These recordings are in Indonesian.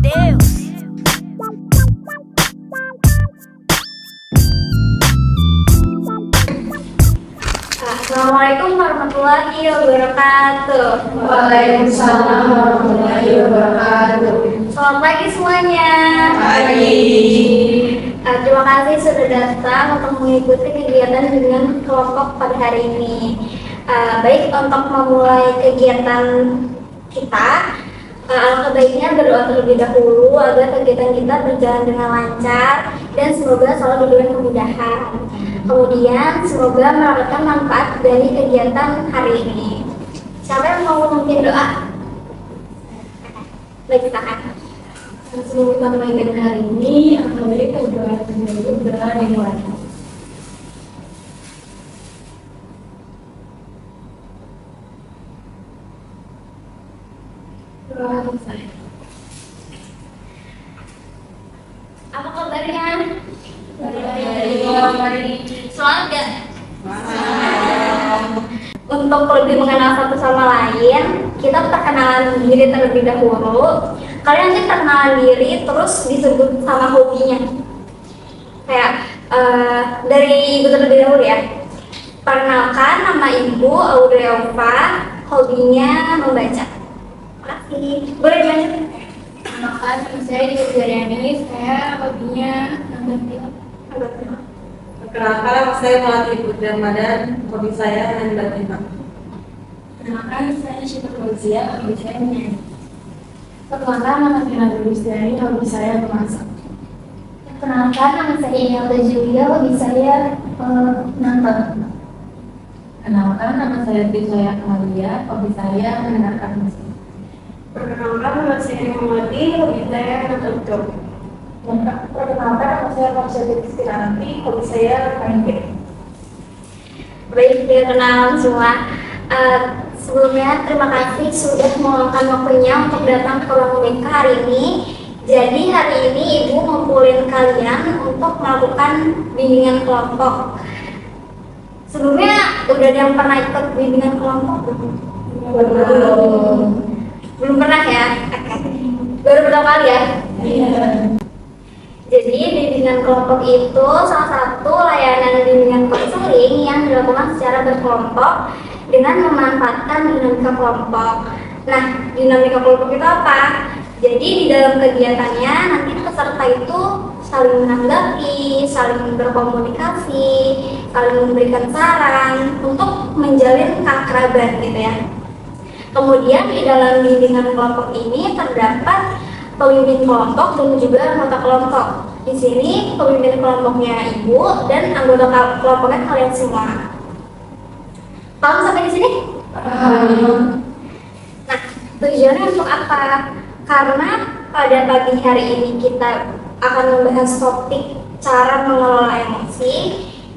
Deus. Assalamualaikum warahmatullahi wabarakatuh. Waalaikumsalam warahmatullahi wabarakatuh. Selamat pagi semuanya. Pagi. Terima kasih sudah datang untuk mengikuti kegiatan dengan kelompok pada hari ini. Baik, untuk memulai kegiatan kita, alangkah baiknya berdoa terlebih dahulu agar kegiatan kita berjalan dengan lancar dan semoga selalu diberi kemudahan. Kemudian semoga mendapatkan manfaat dari kegiatan hari ini. Siapa yang mau memimpin doa? Baik, silakan. Sebelum kita mulai kegiatan hari ini, alangkah baik kita berdoa terlebih dahulu berdoa yang lancar. Doa saya. Apa kabarnya? Baik. Semangat gak? Untuk lebih mengenal satu sama lain, kita perkenalan diri terlebih dahulu. Kalian nanti perkenalan diri terus disebut sama hobinya. Kayak dari ibu terlebih dahulu ya. Perkenalkan, nama ibu Aureova, hobinya membaca. Makasih. Boleh dilanjut? Perkenalkan, nama saya Dwi Zaryani, saya hobinya nonton film. Perkenalkan, nama saya Melati Putri Ramadan, hobi saya main badminton. Perkenalkan, saya Syifa Fauzia, hobi saya menyanyi. Perkenalkan, nama saya Luciani, hobi saya memasak. Perkenalkan, nama saya Imelda Julia, hobi saya nonton. Perkenalkan, nama saya Trisaya Kamalia, hobi saya mendengarkan musik. Perkenalkan, nama saya Muhammadi, hobi saya nonton film. Perkenalkan, nama saya Marsyadi Kristianti, hobi saya main game. Baik, kenalan semua. Sebelumnya terima kasih sudah meluangkan waktunya untuk datang ke ruang BK hari ini. Jadi hari ini ibu ngumpulin kalian untuk melakukan bimbingan kelompok. Sebelumnya udah ada yang pernah ikut bimbingan kelompok belum? Belum pernah ya? Baru pertama kali ya? Iya. Jadi bimbingan kelompok itu salah satu layanan bimbingan konseling yang dilakukan secara berkelompok dengan memanfaatkan dinamika kelompok. Nah, dinamika kelompok itu apa? Jadi di dalam kegiatannya nanti peserta itu saling menanggapi, saling berkomunikasi, saling memberikan saran untuk menjalin keakraban gitu ya. Kemudian di dalam bimbingan kelompok ini terdapat pemimpin kelompok dan juga anggota kelompok. Di sini pemimpin kelompoknya ibu dan anggota kelompoknya kalian semua. Paham sampai di sini? Nah, tujuannya untuk apa? Karena pada pagi hari ini kita akan membahas topik cara mengelola emosi.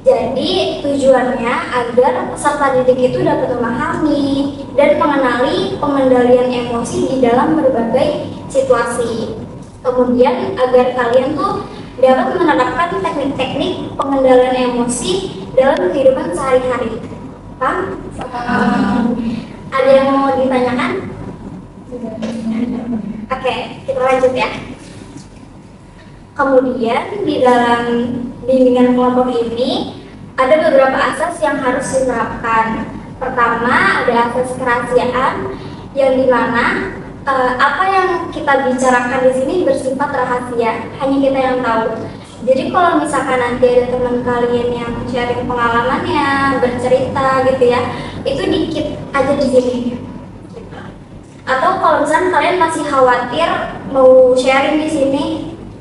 Jadi tujuannya agar peserta didik itu dapat memahami dan mengenali pengendalian emosi di dalam berbagai situasi. Kemudian agar kalian tuh dapat menerapkan teknik-teknik pengendalian emosi dalam kehidupan sehari-hari. Paham? Ada yang mau ditanyakan? Oke, kita lanjut ya. Kemudian di dalam bimbingan kelompok ini ada beberapa asas yang harus diterapkan. Pertama ada asas kerahasiaan yang dimana apa yang kita bicarakan di sini bersifat rahasia, hanya kita yang tahu. Jadi kalau misalkan nanti ada teman kalian yang sharing pengalamannya, bercerita gitu ya, itu dikit aja di sini. Atau kalau misalkan kalian masih khawatir mau sharing di sini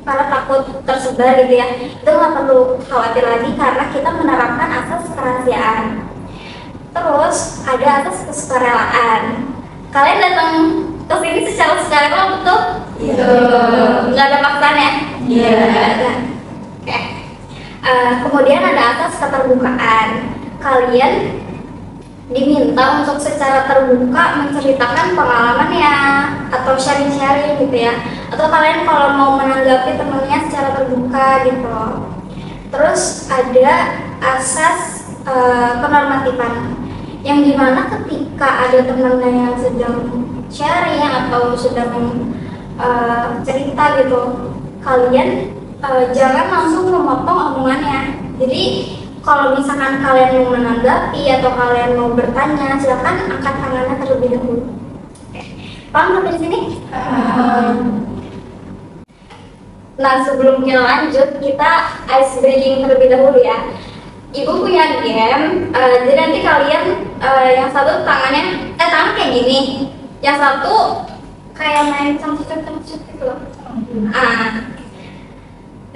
karena takut tersebar gitu ya, itu nggak perlu khawatir lagi karena kita menerapkan asas kerahasiaan. Terus ada asas kesukarelaan. Kalian datang ke sini secara sukarela betul? Iya. Nggak ada paksaan ya? Iya. Nggak ada. Oke. Kemudian ada asas keterbukaan. Kalian diminta untuk secara terbuka menceritakan pengalamannya atau sharing-sharing gitu ya, atau kalian kalau mau menanggapi temennya secara terbuka gitu. Terus ada asas kenormatifan yang dimana ketika ada temennya yang sedang sharing atau sedang cerita gitu, kalian jangan langsung memotong omongannya. Jadi kalau misalkan kalian mau menanggapi atau kalian mau bertanya, silakan angkat tangannya terlebih dahulu. Oke. Paham sampai di sini? Nah, sebelum kita lanjut, kita ice breaking terlebih dahulu ya. Ibu punya game, jadi nanti kalian yang satu tangan kayak gini, yang satu kayak main cangcut gitu loh.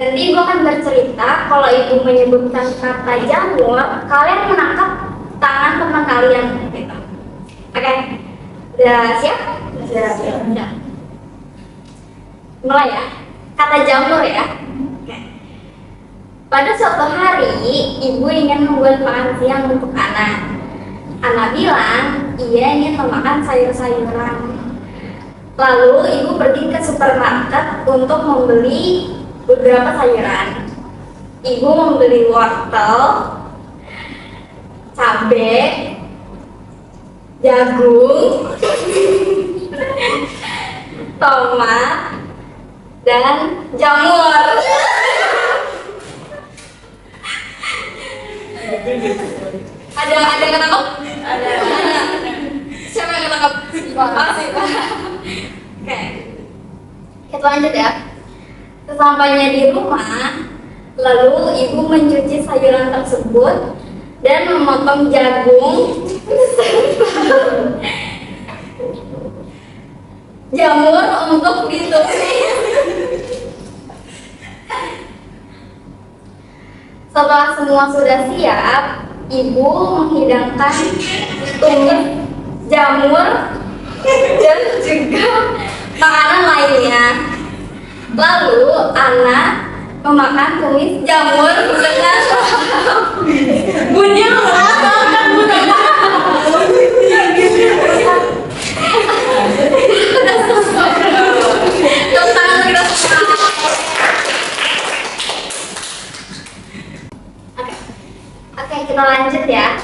Nanti ibu akan bercerita, kalau ibu menyebutkan kata jamur, kalian menangkap tangan teman kalian gitu. Oke, udah siap? Udah. Mulai ya. Kata jamur ya. Pada suatu hari, ibu ingin membuat makan siang untuk anak. Anak bilang, ia ingin memakan sayur-sayuran. Lalu ibu pergi ke supermarket untuk membeli beberapa sayuran. Ibu membeli wortel, cabai, jagung, tomat, dan jamur. Ada yang ketangkep? Ada. Siapa yang ketangkep? Makasih. Oke. Kita lanjut ya. Sesampainya di rumah, lalu ibu mencuci sayuran tersebut dan memotong jagung, jamur untuk ditumis. Setelah semua sudah siap, ibu menghidangkan tumis jamur dan juga makanan lainnya. Lalu anak memakan tumis jamur dengan bunyi mengatakan bunyi. Oke, kita lanjut ya.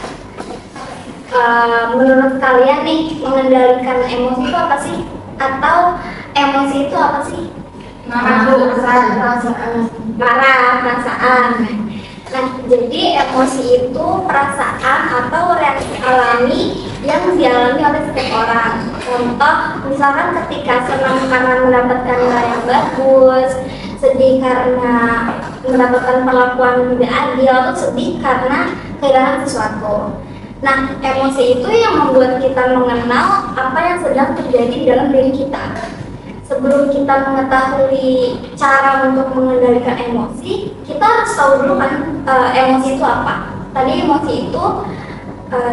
Menurut kalian nih, mengendalikan emosi itu apa sih? Atau emosi itu apa sih? Perasaan. Nah, jadi emosi itu perasaan atau reaksi alami yang dialami oleh setiap orang. Contoh, misalkan ketika senang karena mendapatkan nilai yang bagus, sedih karena mendapatkan perlakuan tidak adil, atau sedih karena kehilangan sesuatu. Nah, emosi itu yang membuat kita mengenal apa yang sedang terjadi dalam diri kita. Sebelum kita mengetahui cara untuk mengendalikan emosi, kita harus tahu dulu kan emosi itu apa. Tadi emosi itu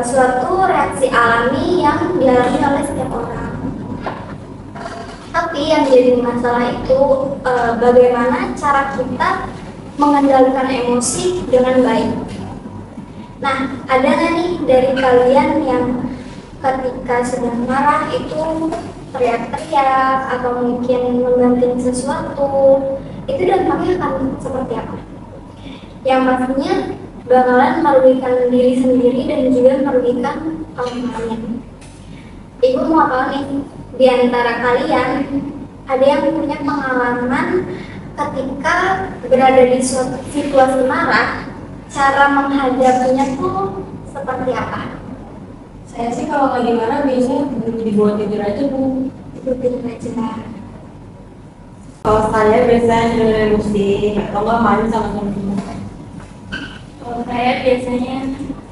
suatu reaksi alami yang dialami oleh setiap orang. Tapi yang jadi masalah itu bagaimana cara kita mengendalikan emosi dengan baik. Nah, ada nggak nih dari kalian yang ketika sedang marah itu teriak-teriak atau mungkin membanting sesuatu, itu dampaknya akan seperti apa? Yang pastinya bakalan merugikan diri sendiri dan juga merugikan orang lain. Ibu mau tahu nih, di antara kalian ada yang punya pengalaman ketika berada di suatu situasi marah, cara menghadapinya tuh seperti apa? Saya sih kalau lagi marah biasanya dibuat tidur aja, Bu. Tidur aja. Kalau saya biasanya dengerin musik atau nggak main sama teman-teman. Kalau saya biasanya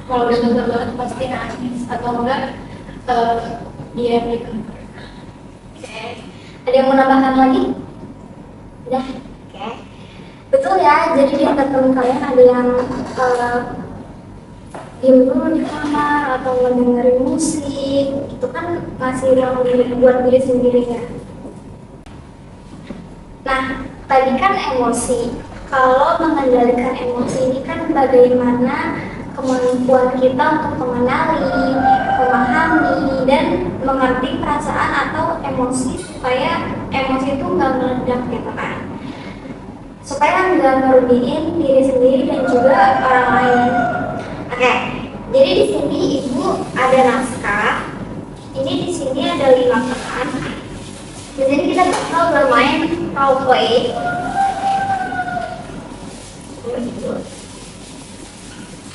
kalau udah kesel banget pasti nangis atau enggak diam di kamar. Oke. Ada yang mau nambahkan lagi? Udah. Oke. Betul ya. Jadi di antara teman kalian ada yang diam dulu di kamar atau mendengarin musik, itu kan masih ruang buat diri sendiri ya. Nah, tadi kan emosi. Kalau mengendalikan emosi ini kan bagaimana kemampuan kita untuk mengenali, memahami, dan mengerti perasaan atau emosi supaya emosi itu nggak meledak gitu kan. Supaya nggak merugiin diri sendiri dan juga orang lain. Oke, jadi di sini ibu ada naskah. Ini di sini ada 5 peran. Di sini kita bakal role play.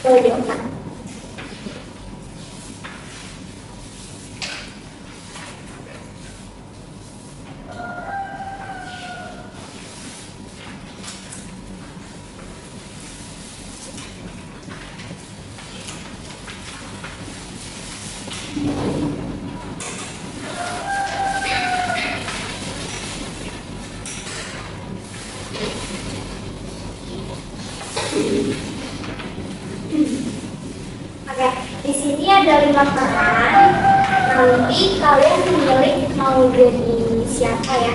Boleh diulang. Oke, di sini ada 5 peran. Nanti kalian memilih mau jadi siapa ya?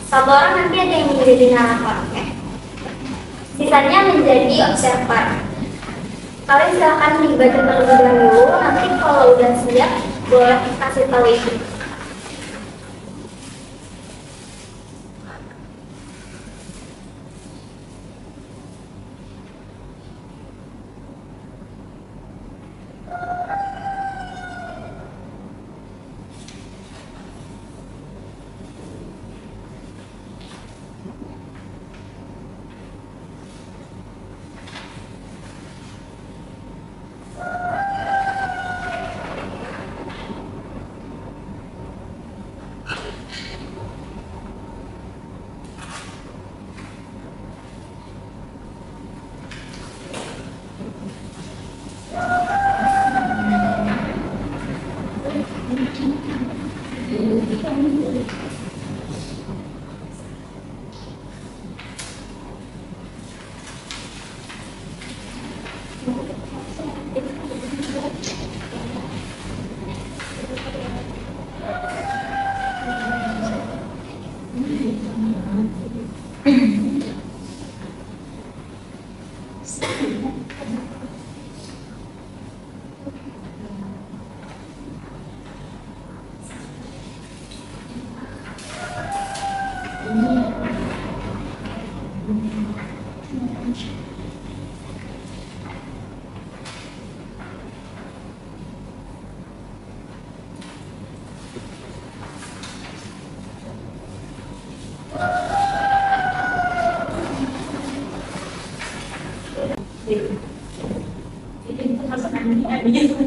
Satu orang nanti ada yang menjadi narator, oke? Sisanya menjadi observer. Kalian silakan dibaca terlebih dahulu. Nanti kalau udah siap, boleh kasih tahu ibu.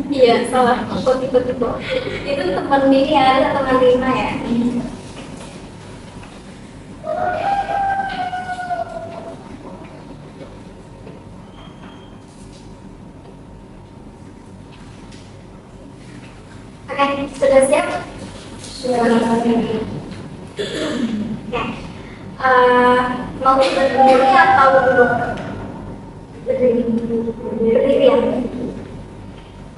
Iya, salah. Tipe-tipe. Itu teman ini ada teman Rina ya. Oke, sudah siap? Sudah. Oke. Mau berdiri atau duduk? Berdiri ya.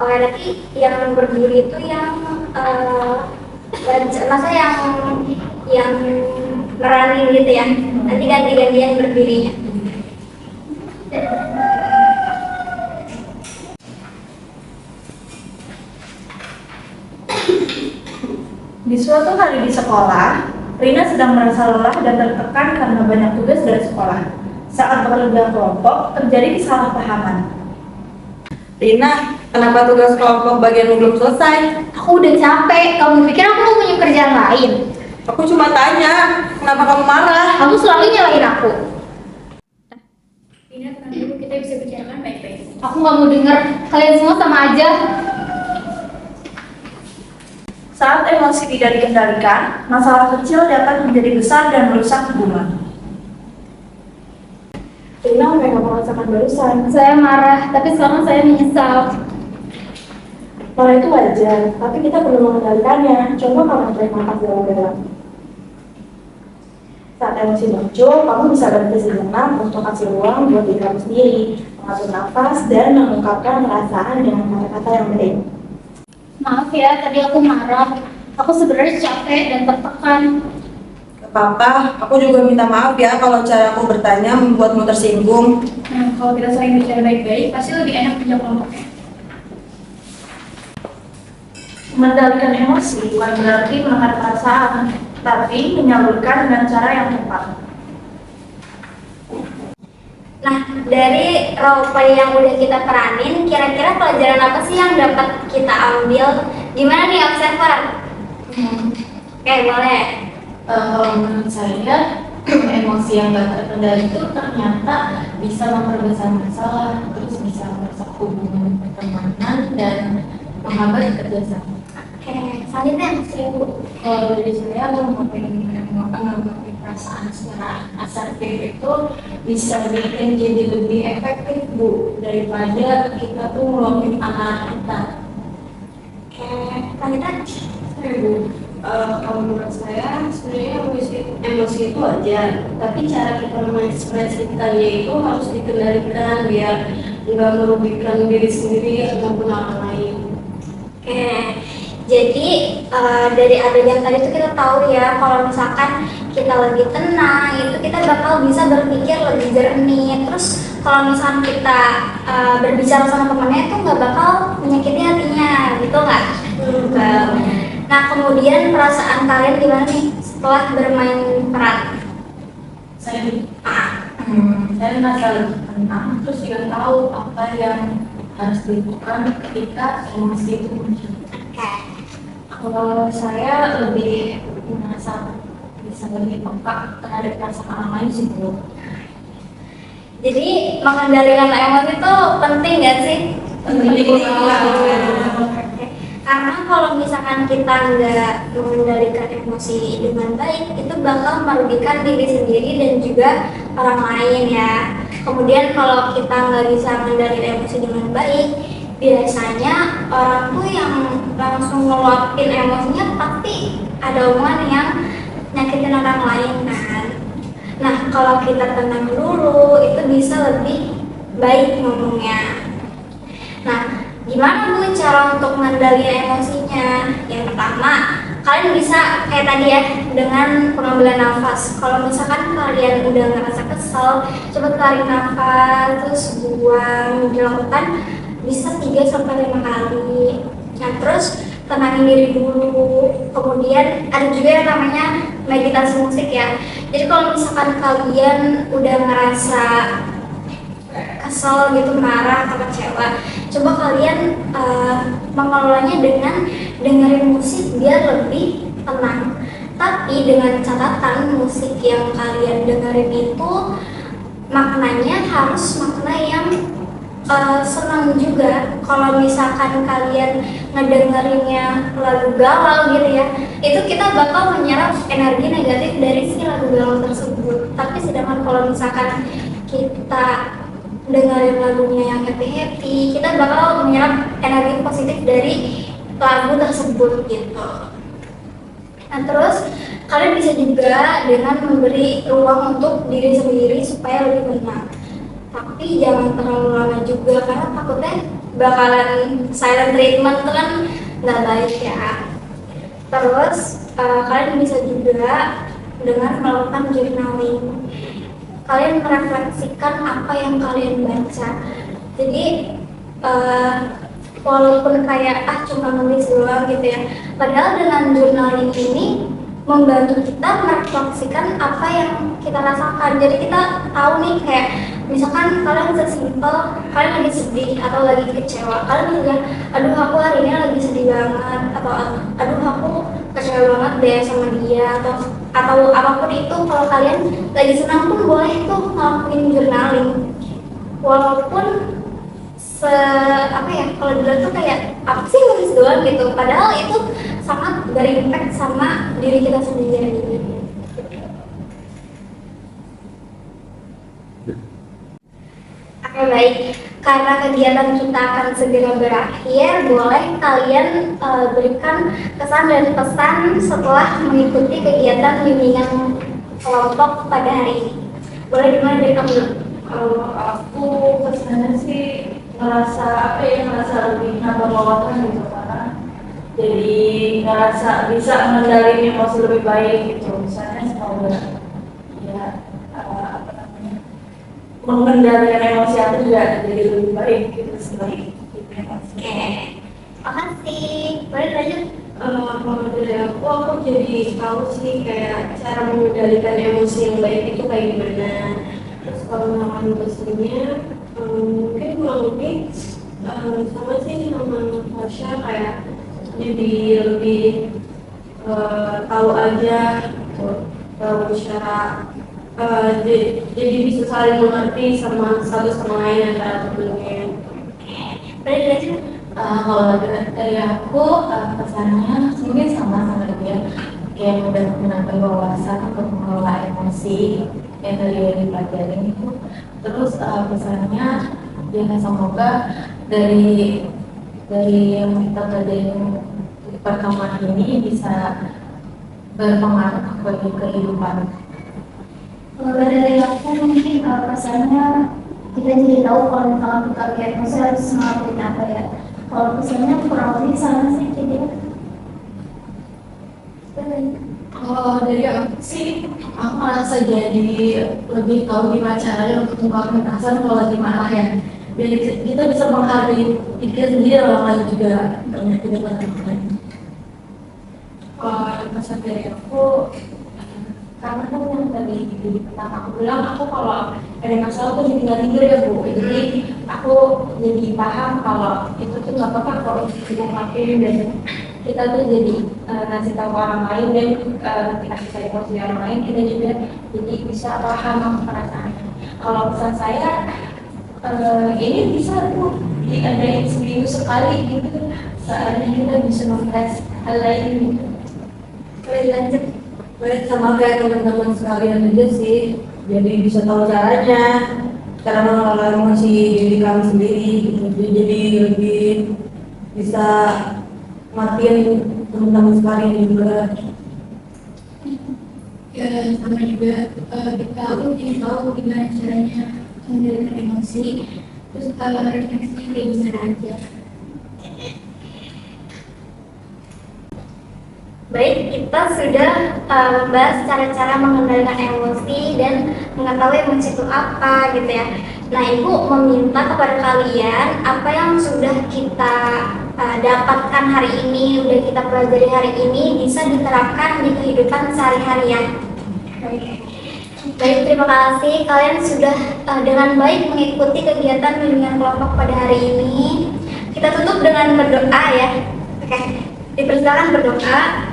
Oke, nanti yang berdiri itu yang masa yang meranin gitu ya. Nanti ganti-gantian berdirinya. Di suatu hari di sekolah, Rina sedang merasa lelah dan tertekan karena banyak tugas dari sekolah. Saat bekerja kelompok, terjadi kesalahpahaman. Rina, kenapa tugas kelompok bagianmu belum selesai? Aku udah capek. Kamu pikir aku mau punya kerjaan lain? Aku cuma tanya, kenapa kamu marah? Kamu selalu nyalahin aku. Rina, tenang dulu, kita bisa bicarakan baik-baik. Aku nggak mau denger. Kalian semua sama aja. Saat emosi tidak dikendalikan, masalah kecil dapat menjadi besar dan merusak hubungan. Rina, apa yang kamu rasakan barusan? Saya marah, tapi sekarang saya menyesal. Marah itu wajar, tapi kita perlu mengendalikannya. Coba kamu tarik nafas dalam-dalam. Saat emosi muncul, kamu bisa berhenti sejenak untuk kasih ruang buat diri kamu sendiri, mengatur nafas, dan mengungkapkan perasaan dengan kata-kata yang baik. Maaf ya, tadi aku marah. Aku sebenarnya capek dan tertekan. Papa, aku juga minta maaf ya kalau cara aku bertanya membuatmu tersinggung. Nah, kalau kita sering bicara baik-baik, pasti lebih enak kerja kelompoknya. Mengendalikan emosi bukan berarti menahan perasaan, tapi menyalurkan dengan cara yang tepat. Nah, dari role play yang udah kita peranin, kira-kira pelajaran apa sih yang dapat kita ambil? Gimana nih, observer? Oke, boleh. Kalau menurut saya emosi yang gak terkendali itu ternyata bisa memperbesar masalah, terus bisa merusak hubungan pertemanan dan menghambat kerjasama. Oke, selanjutnya Bu. Kalau dari saya menanggapi perasaan secara asertif itu bisa bikin jadi lebih efektif Bu daripada kita tuh ngeluapin amarah kita. Oke, selanjutnya Bu, kalau menurut saya sebenarnya emosi itu wajar, tapi cara kita mengekspresikannya itu harus dikendalikan biar nggak merugikan diri sendiri ataupun orang lain. Oke, jadi dari adegan tadi itu kita tahu ya kalau misalkan kita lagi tenang itu kita bakal bisa berpikir lebih jernih. Terus kalau misalkan kita berbicara sama temannya itu nggak bakal menyakiti hatinya, gitu nggak? Nah kemudian perasaan kalian gimana nih setelah bermain peran? Saya merasa lebih tenang, terus juga tahu apa yang harus dilakukan ketika emosi itu muncul. Oke. Kalau saya lebih merasa bisa lebih peka terhadap perasaan orang lain sih Bu. Jadi mengendalikan emosi itu penting nggak sih? Penting. Karena kalau misalkan kita nggak mengendalikan emosi dengan baik, itu bakal merugikan diri sendiri dan juga orang lain ya. Kemudian kalau kita nggak bisa mengendalikan emosi dengan baik, biasanya orang tuh yang langsung ngeluapin emosinya pasti ada omongan yang nyakitin orang lain kan. Nah kalau kita tenang dulu, itu bisa lebih baik ngomongnya. Nah, gimana Bu cara untuk mengendalikan emosinya? Yang pertama, kalian bisa kayak tadi ya dengan pengambilan nafas. Kalau misalkan kalian udah ngerasa kesel, coba tarik nafas, terus buang, dilakukan bisa 3-5 kali. Nah, terus tenangin diri dulu. Kemudian ada juga yang namanya meditasi musik ya. Jadi kalau misalkan kalian udah ngerasa kesel gitu, marah atau kecewa, coba kalian mengelolanya dengan dengerin musik biar lebih tenang. Tapi dengan catatan musik yang kalian dengerin itu maknanya harus makna yang senang juga. Kalau misalkan kalian ngedengerinnya lagu galau gitu ya, itu kita bakal menyerap energi negatif dari si lagu galau tersebut. Tapi sedangkan kalau misalkan kita dengerin lagunya yang happy, kita bakal menyerap energi positif dari lagu tersebut gitu. Nah terus kalian bisa juga dengan memberi ruang untuk diri sendiri supaya lebih tenang. Tapi jangan terlalu lama juga karena takutnya bakalan silent treatment itu kan nggak baik ya. Terus kalian bisa juga dengan melakukan journaling. Kalian merefleksikan apa yang kalian baca. Jadi walaupun kayak cuma nulis doang gitu ya, padahal dengan journaling ini membantu kita merefleksikan apa yang kita rasakan. Jadi kita tahu nih kayak misalkan kalian sesimpel kalian lagi sedih atau lagi kecewa, kalian juga aduh aku hari ini lagi sedih banget, atau aduh aku kecewa banget deh sama dia, atau apapun itu. Kalau kalian lagi senang pun boleh tuh ngelakuin journaling, walaupun kalau dulu tuh kayak apa sih nulis doang gitu, padahal itu sangat berimpact sama diri kita sendiri. Oke baik, karena kegiatan kita akan segera berakhir, boleh kalian berikan kesan dan pesan setelah mengikuti kegiatan bimbingan kelompok pada hari ini. Boleh dimulai dari kamu dulu. Kalau aku kesannya sih ngerasa lebih nambah wawasan gitu, karena jadi ngerasa bisa mengendalikan emosi lebih baik gitu. Misalnya semoga ya mengendalikan emosi aku juga jadi lebih baik gitu selain emosi. Oke, makasih. Boleh lanjut. Kalau dari aku jadi tahu sih kayak cara mengendalikan emosi yang baik itu kayak gimana. Terus kalau misalkan pesannya mungkin kurang lebih sama sih sama Tasya, kayak jadi lebih tahu aja secara jadi bisa saling mengerti sama satu sama lain antara temennya. Kalau dari aku pesannya mungkin sama dia kayak mudah menambah wawasan untuk mengelola emosi yang dari pelajaran itu. Terus pesannya ya semoga dari yang kita pelajarin pertemuan ini bisa berpengaruh bagi kehidupan. Kalau dari aku mungkin pesannya kita jadi tahu kalau misalkan kita lihat emosi harus ngelakuin apa ya. Kalau pesannya kurang lebih sama sih jadi. Kalau dari aku sih, aku merasa jadi lebih tahu gimana caranya untuk mengungkapkan perasaan kalau lagi marah ya. Biar kita bisa menghargai diri sendiri, orang lain juga banyak juga teman-teman. Kalau pesan dari aku, karena kan yang tadi di pertama aku bilang, aku kalau ada masalah tuh jadi nggak tidur ya Bu. Jadi aku jadi paham kalau itu tuh nggak apa-apa kalau kita ngelakuin, dan kita tuh jadi ngasih tahu orang lain, dan ketika kita emosi orang lain kita juga jadi bisa paham perasaannya. Kalau pesan saya ini bisa tuh diadain seminggu sekali gitu, saatnya kita bisa mempress hal lain gitu. Lanjut. Baik, sama kayak teman-teman sekalian aja sih, jadi bisa tahu caranya, cara mengelola emosi diri kami sendiri gitu. Jadi lebih bisa matiin teman-teman sekalian juga. Ya sama juga kita jadi tahu gimana caranya mengendalikan emosi, terus kalau refleksi kayak gimana aja. Baik, kita sudah membahas cara-cara mengendalikan emosi dan mengetahui emosi itu apa gitu ya. Nah, Ibu meminta kepada kalian apa yang sudah kita dapatkan hari ini, sudah kita pelajari hari ini bisa diterapkan di kehidupan sehari-harian. Baik, terima kasih kalian sudah dengan baik mengikuti kegiatan bimbingan kelompok pada hari ini. Kita tutup dengan berdoa ya. Oke, dipersilakan berdoa.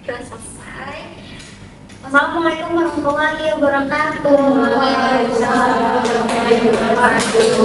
Sudah selesai. Assalamualaikum warahmatullahi wabarakatuh. Waalaikumsalam warahmatullahi wabarakatuh.